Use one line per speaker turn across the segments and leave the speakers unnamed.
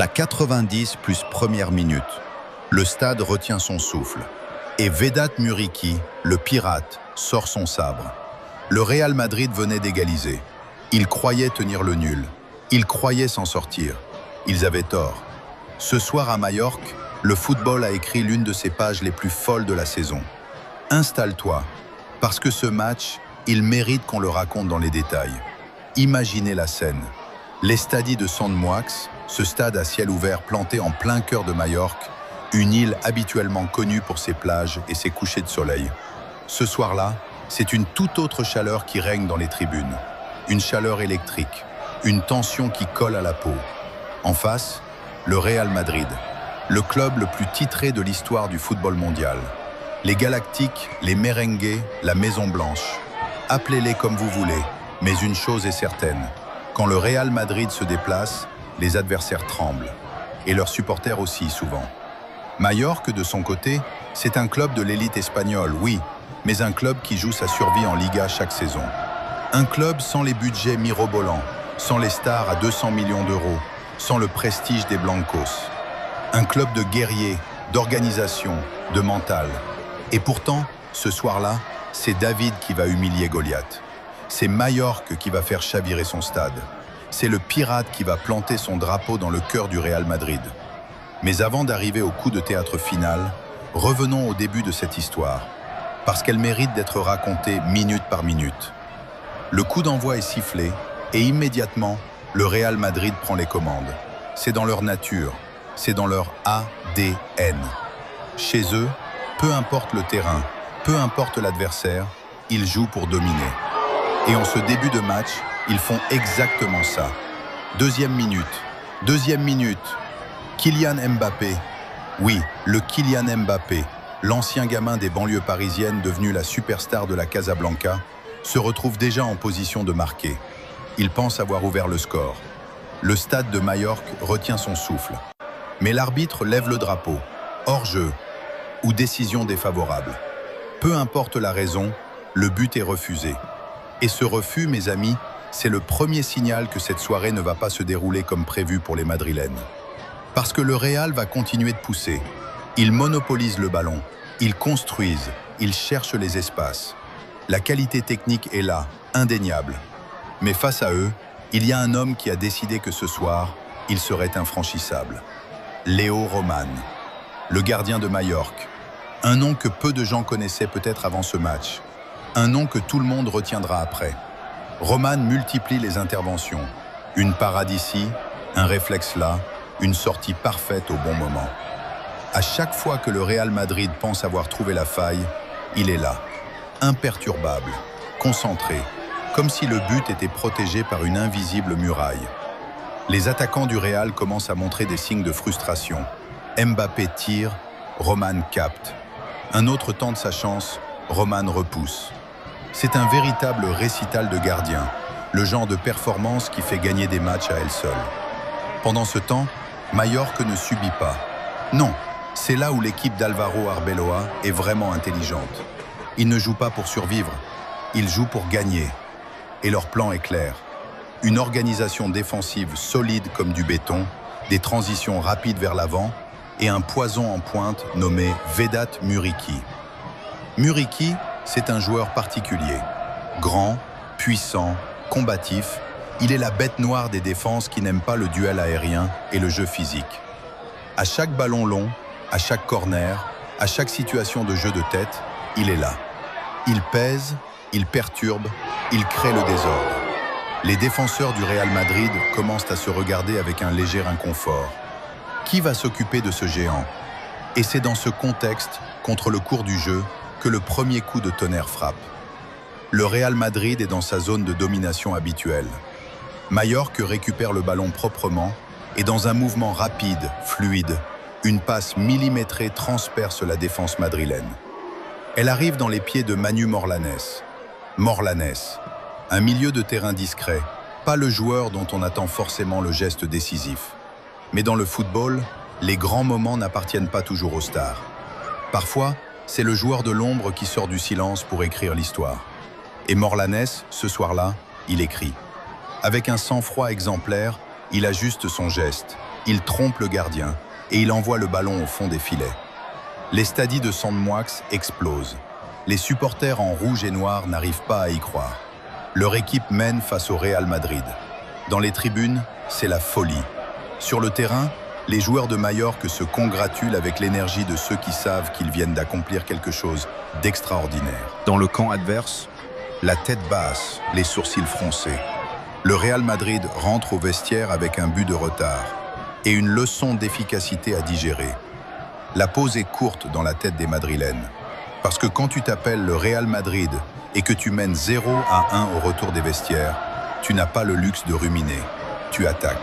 La 90 plus première minute. Le stade retient son souffle. Et Vedat Muriqi, le pirate, sort son sabre. Le Real Madrid venait d'égaliser. Ils croyaient tenir le nul. Ils croyaient s'en sortir. Ils avaient tort. Ce soir à Majorque, le football a écrit l'une de ses pages les plus folles de la saison. Installe-toi, parce que ce match, il mérite qu'on le raconte dans les détails. Imaginez la scène. L'Estadi de Sant Moix, ce stade à ciel ouvert planté en plein cœur de Majorque, une île habituellement connue pour ses plages et ses couchers de soleil. Ce soir-là, c'est une toute autre chaleur qui règne dans les tribunes. Une chaleur électrique, une tension qui colle à la peau. En face, le Real Madrid, le club le plus titré de l'histoire du football mondial. Les Galactiques, les Merengues, la Maison Blanche. Appelez-les comme vous voulez, mais une chose est certaine. Quand le Real Madrid se déplace, les adversaires tremblent. Et leurs supporters aussi, souvent. Majorque, de son côté, c'est un club de l'élite espagnole, oui, mais un club qui joue sa survie en Liga chaque saison. Un club sans les budgets mirobolants, sans les stars à 200 millions d'euros, sans le prestige des Blancos. Un club de guerriers, d'organisation, de mental. Et pourtant, ce soir-là, c'est David qui va humilier Goliath. C'est Majorque qui va faire chavirer son stade. C'est le pirate qui va planter son drapeau dans le cœur du Real Madrid. Mais avant d'arriver au coup de théâtre final, revenons au début de cette histoire, parce qu'elle mérite d'être racontée minute par minute. Le coup d'envoi est sifflé, et immédiatement, le Real Madrid prend les commandes. C'est dans leur nature, c'est dans leur ADN. Chez eux, peu importe le terrain, peu importe l'adversaire, ils jouent pour dominer. Et en ce début de match, ils font exactement ça. Deuxième minute. Kylian Mbappé. Oui, le Kylian Mbappé, l'ancien gamin des banlieues parisiennes devenu la superstar de la Casablanca, se retrouve déjà en position de marquer. Il pense avoir ouvert le score. Le stade de Majorque retient son souffle. Mais l'arbitre lève le drapeau, hors-jeu ou décision défavorable. Peu importe la raison, le but est refusé. Et ce refus, mes amis, c'est le premier signal que cette soirée ne va pas se dérouler comme prévu pour les Madrilènes. Parce que le Real va continuer de pousser. Ils monopolisent le ballon, ils construisent, ils cherchent les espaces. La qualité technique est là, indéniable. Mais face à eux, il y a un homme qui a décidé que ce soir, il serait infranchissable. Léo Roman, le gardien de Majorque. Un nom que peu de gens connaissaient peut-être avant ce match. Un nom que tout le monde retiendra après. Roman multiplie les interventions. Une parade ici, un réflexe là, une sortie parfaite au bon moment. À chaque fois que le Real Madrid pense avoir trouvé la faille, il est là, imperturbable, concentré, comme si le but était protégé par une invisible muraille. Les attaquants du Real commencent à montrer des signes de frustration. Mbappé tire, Roman capte. Un autre tente sa chance, Roman repousse. C'est un véritable récital de gardiens, le genre de performance qui fait gagner des matchs à elle seule. Pendant ce temps, Majorque ne subit pas. Non, c'est là où l'équipe d'Alvaro Arbeloa est vraiment intelligente. Ils ne jouent pas pour survivre, ils jouent pour gagner. Et leur plan est clair. Une organisation défensive solide comme du béton, des transitions rapides vers l'avant et un poison en pointe nommé Vedat Muriqi. Muriqi, c'est un joueur particulier. Grand, puissant, combatif, il est la bête noire des défenses qui n'aiment pas le duel aérien et le jeu physique. À chaque ballon long, à chaque corner, à chaque situation de jeu de tête, il est là. Il pèse, il perturbe, il crée le désordre. Les défenseurs du Real Madrid commencent à se regarder avec un léger inconfort. Qui va s'occuper de ce géant? Et c'est dans ce contexte, contre le cours du jeu, que le premier coup de tonnerre frappe. Le Real Madrid est dans sa zone de domination habituelle. Majorque récupère le ballon proprement et dans un mouvement rapide, fluide, une passe millimétrée transperce la défense madrilène. Elle arrive dans les pieds de Manu Morlanes. Morlanes, un milieu de terrain discret, pas le joueur dont on attend forcément le geste décisif. Mais dans le football, les grands moments n'appartiennent pas toujours aux stars. Parfois, c'est le joueur de l'ombre qui sort du silence pour écrire l'histoire. Et Morlanes, ce soir-là, il écrit. Avec un sang-froid exemplaire, il ajuste son geste. il trompe le gardien et il envoie le ballon au fond des filets. Les stadiers de Sant Moix explosent. Les supporters en rouge et noir n'arrivent pas à y croire. Leur équipe mène face au Real Madrid. Dans les tribunes, c'est la folie. Sur le terrain, les joueurs de Majorque se congratulent avec l'énergie de ceux qui savent qu'ils viennent d'accomplir quelque chose d'extraordinaire. Dans le camp adverse, la tête basse, les sourcils froncés. Le Real Madrid rentre au vestiaire avec un but de retard et une leçon d'efficacité à digérer. La pause est courte dans la tête des Madrilènes. Parce que quand tu t'appelles le Real Madrid et que tu mènes 0-1 au retour des vestiaires, tu n'as pas le luxe de ruminer. Tu attaques.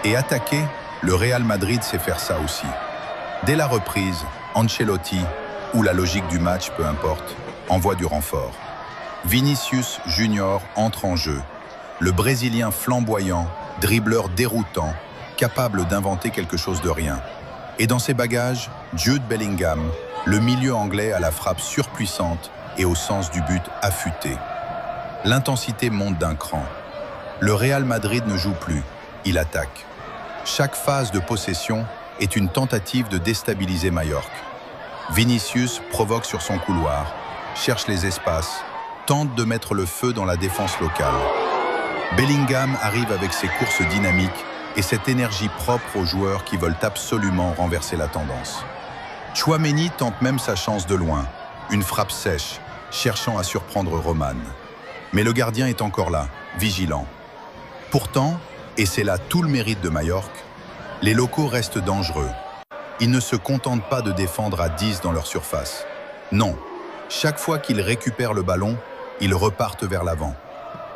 Et attaquer, le Real Madrid sait faire ça aussi. Dès la reprise, Ancelotti, ou la logique du match, peu importe, envoie du renfort. Vinicius Junior entre en jeu. Le Brésilien flamboyant, dribbleur déroutant, capable d'inventer quelque chose de rien. Et dans ses bagages, Jude Bellingham, le milieu anglais à la frappe surpuissante et au sens du but affûté. L'intensité monte d'un cran. Le Real Madrid ne joue plus, il attaque. Chaque phase de possession est une tentative de déstabiliser Majorque. Vinicius provoque sur son couloir, cherche les espaces, tente de mettre le feu dans la défense locale. Bellingham arrive avec ses courses dynamiques et cette énergie propre aux joueurs qui veulent absolument renverser la tendance. Tchouaméni tente même sa chance de loin, une frappe sèche, cherchant à surprendre Roman. Mais le gardien est encore là, vigilant. Pourtant, et c'est là tout le mérite de Majorque, les locaux restent dangereux. Ils ne se contentent pas de défendre à 10 dans leur surface. Non, chaque fois qu'ils récupèrent le ballon, ils repartent vers l'avant.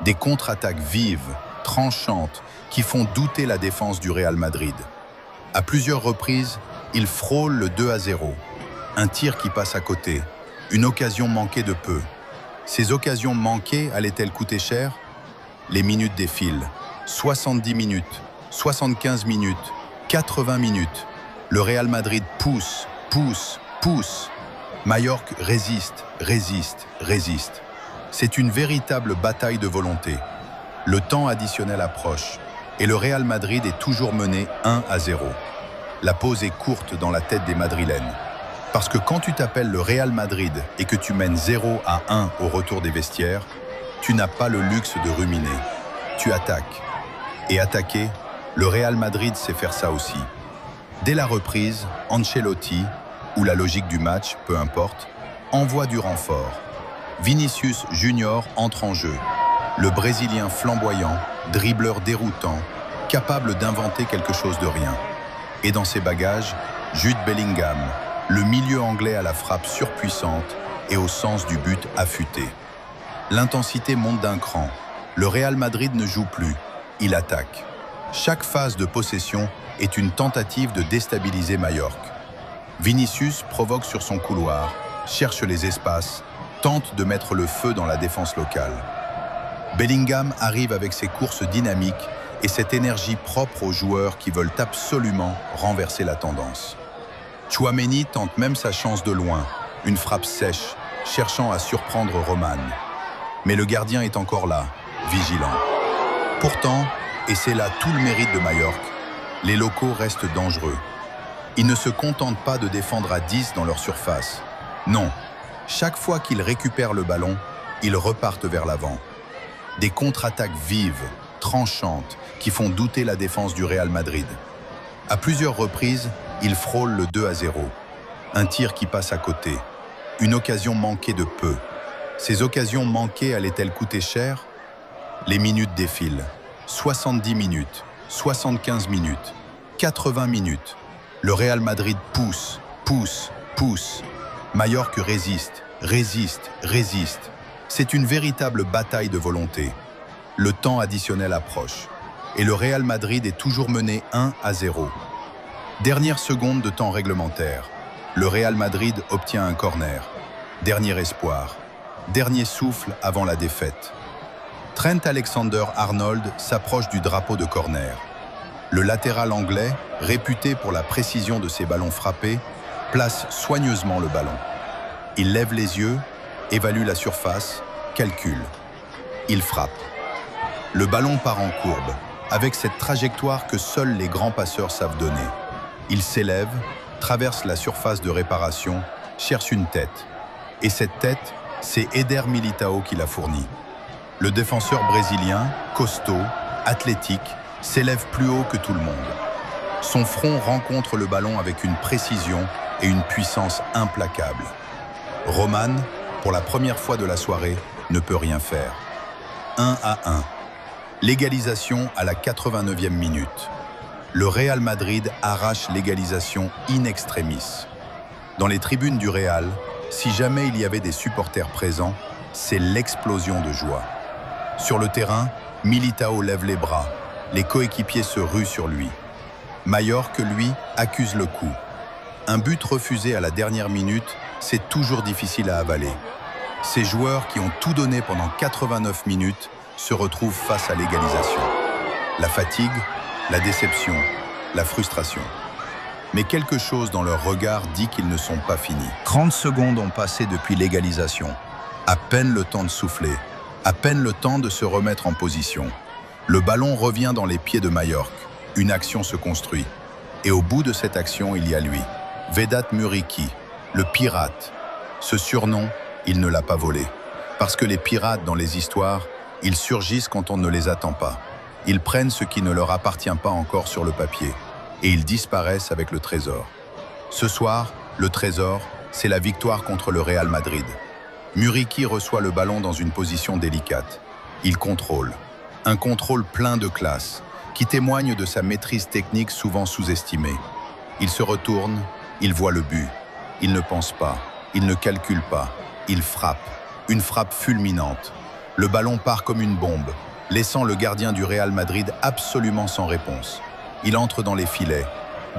Des contre-attaques vives, tranchantes, qui font douter la défense du Real Madrid. À plusieurs reprises, ils frôlent le 2-0. Un tir qui passe à côté, une occasion manquée de peu. Ces occasions manquées allaient-elles coûter cher? Les minutes défilent. 70 minutes, 75 minutes, 80 minutes. Le Real Madrid pousse, pousse, pousse. Majorque résiste, résiste, résiste. C'est une véritable bataille de volonté. Le temps additionnel approche et le Real Madrid est toujours mené 1-0. La pause est courte dans la tête des Madrilènes. Parce que quand tu t'appelles le Real Madrid et que tu mènes 0-1 au retour des vestiaires, tu n'as pas le luxe de ruminer. Tu attaques. Et attaquer, le Real Madrid sait faire ça aussi. Dès la reprise, Ancelotti, ou la logique du match, peu importe, envoie du renfort. Vinicius Junior entre en jeu. Le Brésilien flamboyant, dribbleur déroutant, capable d'inventer quelque chose de rien. Et dans ses bagages, Jude Bellingham, le milieu anglais à la frappe surpuissante et au sens du but affûté. L'intensité monte d'un cran. Le Real Madrid ne joue plus, il attaque. Chaque phase de possession est une tentative de déstabiliser Majorque. Vinicius provoque sur son couloir, cherche les espaces, tente de mettre le feu dans la défense locale. Bellingham arrive avec ses courses dynamiques et cette énergie propre aux joueurs qui veulent absolument renverser la tendance. Tchouaméni tente même sa chance de loin, une frappe sèche, cherchant à surprendre Roman. Mais le gardien est encore là, vigilant. Pourtant, et c'est là tout le mérite de Majorque, les locaux restent dangereux. Ils ne se contentent pas de défendre à 10 dans leur surface. Non, chaque fois qu'ils récupèrent le ballon, ils repartent vers l'avant. Des contre-attaques vives, tranchantes, qui font douter la défense du Real Madrid. À plusieurs reprises, ils frôlent le 2-0. Un tir qui passe à côté. Une occasion manquée de peu. Ces occasions manquées allaient-elles coûter cher? Les minutes défilent. 70 minutes, 75 minutes, 80 minutes. Le Real Madrid pousse, pousse, pousse. Majorque résiste, résiste, résiste. C'est une véritable bataille de volonté. Le temps additionnel approche. Et le Real Madrid est toujours mené 1-0. Dernière seconde de temps réglementaire. Le Real Madrid obtient un corner. Dernier espoir. Dernier souffle avant la défaite. Trent Alexander-Arnold s'approche du drapeau de corner. Le latéral anglais, réputé pour la précision de ses ballons frappés, place soigneusement le ballon. Il lève les yeux, évalue la surface, calcule. Il frappe. Le ballon part en courbe. avec cette trajectoire que seuls les grands passeurs savent donner. Il s'élève, traverse la surface de réparation, cherche une tête. Et cette tête, c'est Éder Militão qui l'a fournie. Le défenseur brésilien, costaud, athlétique, s'élève plus haut que tout le monde. Son front rencontre le ballon avec une précision et une puissance implacables. Roman, pour la première fois de la soirée, ne peut rien faire. 1-1. L'égalisation à la 89e minute. Le Real Madrid arrache l'égalisation in extremis. Dans les tribunes du Real, si jamais il y avait des supporters présents, c'est l'explosion de joie. Sur le terrain, Militão lève les bras. Les coéquipiers se ruent sur lui. Mallorca, lui, accuse le coup. Un but refusé à la dernière minute, c'est toujours difficile à avaler. Ces joueurs qui ont tout donné pendant 89 minutes se retrouvent face à l'égalisation. La fatigue, la déception, la frustration. Mais quelque chose dans leur regard dit qu'ils ne sont pas finis. 30 secondes ont passé depuis l'égalisation. À peine le temps de souffler, à peine le temps de se remettre en position. Le ballon revient dans les pieds de Mallorca. Une action se construit. Et au bout de cette action, il y a lui, Vedat Muriqi, le pirate. Ce surnom, il ne l'a pas volé. Parce que les pirates, dans les histoires, ils surgissent quand on ne les attend pas. Ils prennent ce qui ne leur appartient pas encore sur le papier. Et ils disparaissent avec le trésor. Ce soir, le trésor, c'est la victoire contre le Real Madrid. Muriqi reçoit le ballon dans une position délicate. Il contrôle. Un contrôle plein de classe, qui témoigne de sa maîtrise technique souvent sous-estimée. Il se retourne, il voit le but. Il ne pense pas, il ne calcule pas, il frappe. Une frappe fulminante. Le ballon part comme une bombe, laissant le gardien du Real Madrid absolument sans réponse. Il entre dans les filets.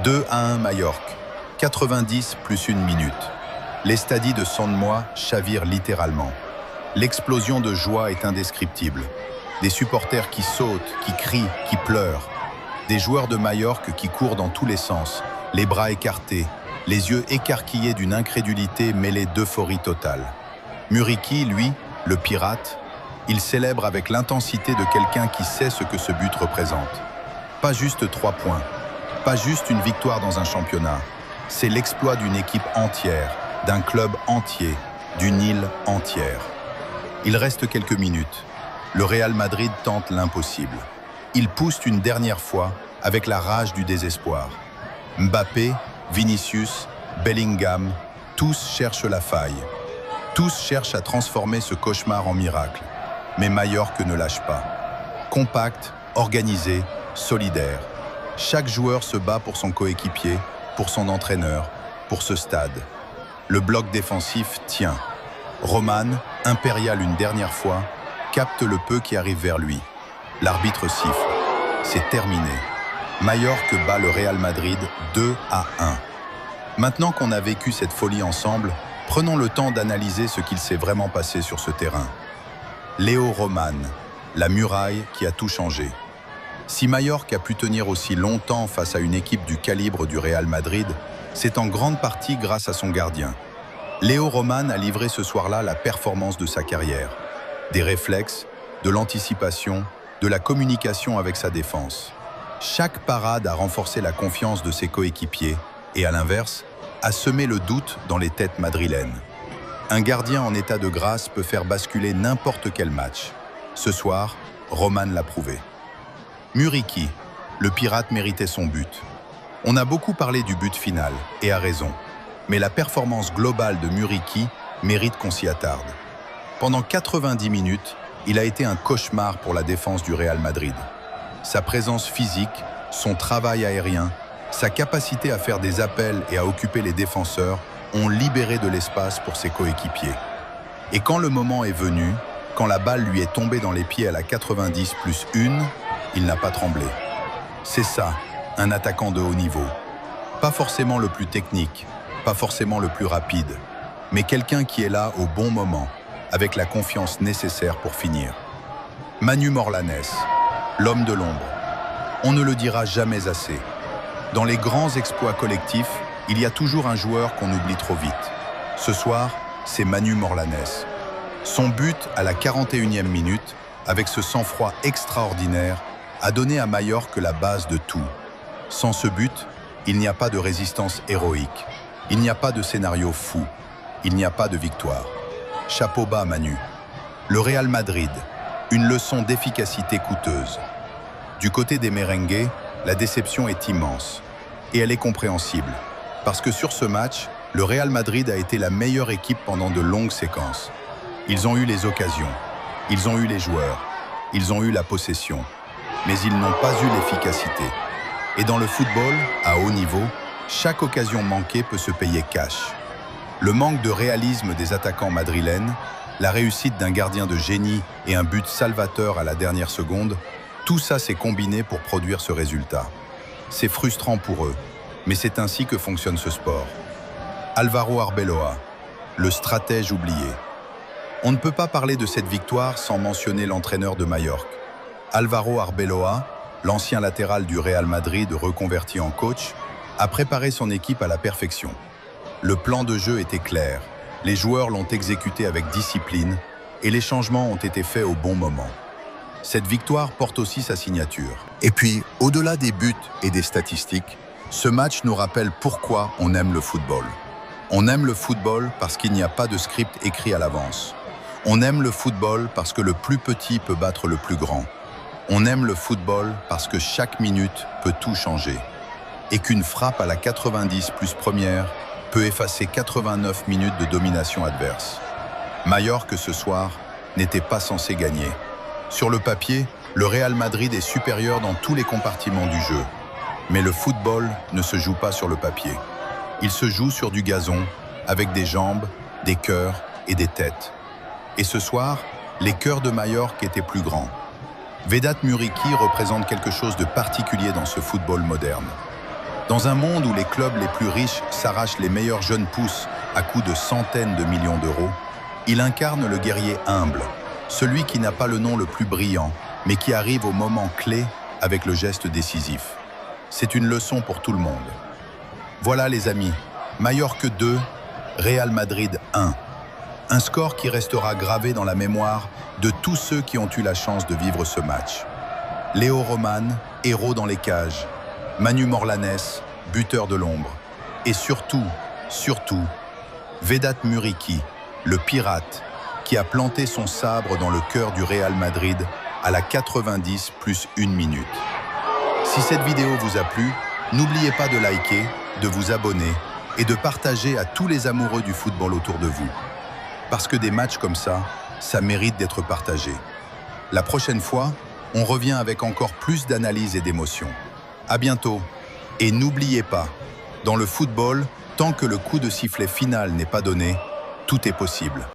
2-1 Mallorca. 90 plus 1 minute. Les stadiers de San Moix chavirent littéralement. L'explosion de joie est indescriptible. Des supporters qui sautent, qui crient, qui pleurent. Des joueurs de Mallorca qui courent dans tous les sens, les bras écartés, les yeux écarquillés d'une incrédulité mêlée d'euphorie totale. Muriqi, lui, le pirate, il célèbre avec l'intensité de quelqu'un qui sait ce que ce but représente. Pas juste 3 points, pas juste une victoire dans un championnat. C'est l'exploit d'une équipe entière, d'un club entier, d'une île entière. Il reste quelques minutes. Le Real Madrid tente l'impossible. Il pousse une dernière fois avec la rage du désespoir. Mbappé, Vinicius, Bellingham, tous cherchent la faille. Tous cherchent à transformer ce cauchemar en miracle. Mais Mallorca ne lâche pas. Compact, organisé, solidaire. Chaque joueur se bat pour son coéquipier, pour son entraîneur, pour ce stade. Le bloc défensif tient. Roman, impérial une dernière fois, capte le peu qui arrive vers lui. L'arbitre siffle. C'est terminé. Mallorca bat le Real Madrid 2-1. Maintenant qu'on a vécu cette folie ensemble, prenons le temps d'analyser ce qu'il s'est vraiment passé sur ce terrain. Léo Roman, la muraille qui a tout changé. Si Mallorca a pu tenir aussi longtemps face à une équipe du calibre du Real Madrid, c'est en grande partie grâce à son gardien. Léo Roman a livré ce soir-là la performance de sa carrière. Des réflexes, de l'anticipation, de la communication avec sa défense. Chaque parade a renforcé la confiance de ses coéquipiers et, à l'inverse, a semé le doute dans les têtes madrilènes. Un gardien en état de grâce peut faire basculer n'importe quel match. Ce soir, Roman l'a prouvé. Muriqi, le pirate méritait son but. On a beaucoup parlé du but final, et à raison. Mais la performance globale de Muriqi mérite qu'on s'y attarde. Pendant 90 minutes, il a été un cauchemar pour la défense du Real Madrid. Sa présence physique, son travail aérien, sa capacité à faire des appels et à occuper les défenseurs ont libéré de l'espace pour ses coéquipiers. Et quand le moment est venu, quand la balle lui est tombée dans les pieds à la 90 plus 1, il n'a pas tremblé. C'est ça, un attaquant de haut niveau. Pas forcément le plus technique, pas forcément le plus rapide, mais quelqu'un qui est là au bon moment, avec la confiance nécessaire pour finir. Manu Morlanes, l'homme de l'ombre. On ne le dira jamais assez. Dans les grands exploits collectifs, il y a toujours un joueur qu'on oublie trop vite. Ce soir, c'est Manu Morlanes. Son but à la 41e minute, avec ce sang-froid extraordinaire, a donné à Majorque la base de tout. Sans ce but, il n'y a pas de résistance héroïque, il n'y a pas de scénario fou, il n'y a pas de victoire. Chapeau bas, Manu. Le Real Madrid, une leçon d'efficacité coûteuse. Du côté des merengues, la déception est immense. Et elle est compréhensible, parce que sur ce match, le Real Madrid a été la meilleure équipe pendant de longues séquences. Ils ont eu les occasions, ils ont eu les joueurs, ils ont eu la possession, mais ils n'ont pas eu l'efficacité. Et dans le football, à haut niveau, chaque occasion manquée peut se payer cash. Le manque de réalisme des attaquants madrilènes, la réussite d'un gardien de génie et un but salvateur à la dernière seconde, tout ça s'est combiné pour produire ce résultat. C'est frustrant pour eux, mais c'est ainsi que fonctionne ce sport. Álvaro Arbeloa, le stratège oublié. On ne peut pas parler de cette victoire sans mentionner l'entraîneur de Majorque. Álvaro Arbeloa, l'ancien latéral du Real Madrid reconverti en coach, a préparé son équipe à la perfection. Le plan de jeu était clair, les joueurs l'ont exécuté avec discipline et les changements ont été faits au bon moment. Cette victoire porte aussi sa signature. Et puis, au-delà des buts et des statistiques, ce match nous rappelle pourquoi on aime le football. On aime le football parce qu'il n'y a pas de script écrit à l'avance. On aime le football parce que le plus petit peut battre le plus grand. On aime le football parce que chaque minute peut tout changer. Et qu'une frappe à la 90 plus première peut effacer 89 minutes de domination adverse. Majorque, ce soir, n'était pas censé gagner. Sur le papier, le Real Madrid est supérieur dans tous les compartiments du jeu. Mais le football ne se joue pas sur le papier. Il se joue sur du gazon, avec des jambes, des cœurs et des têtes. Et ce soir, les cœurs de Majorque étaient plus grands. Vedat Muriqi représente quelque chose de particulier dans ce football moderne. Dans un monde où les clubs les plus riches s'arrachent les meilleurs jeunes pousses à coups de centaines de millions d'euros, il incarne le guerrier humble, celui qui n'a pas le nom le plus brillant, mais qui arrive au moment clé avec le geste décisif. C'est une leçon pour tout le monde. Voilà les amis, Majorque 2, Real Madrid 1. Un score qui restera gravé dans la mémoire de tous ceux qui ont eu la chance de vivre ce match. Léo Roman, héros dans les cages. Manu Morlanes, buteur de l'ombre. Et surtout, Vedat Muriqi, le pirate, qui a planté son sabre dans le cœur du Real Madrid à la 90 plus 1 minute. Si cette vidéo vous a plu, n'oubliez pas de liker, de vous abonner et de partager à tous les amoureux du football autour de vous. Parce que des matchs comme ça mérite d'être partagé. La prochaine fois, on revient avec encore plus d'analyse et d'émotion. À bientôt. Et n'oubliez pas, dans le football, tant que le coup de sifflet final n'est pas donné, tout est possible.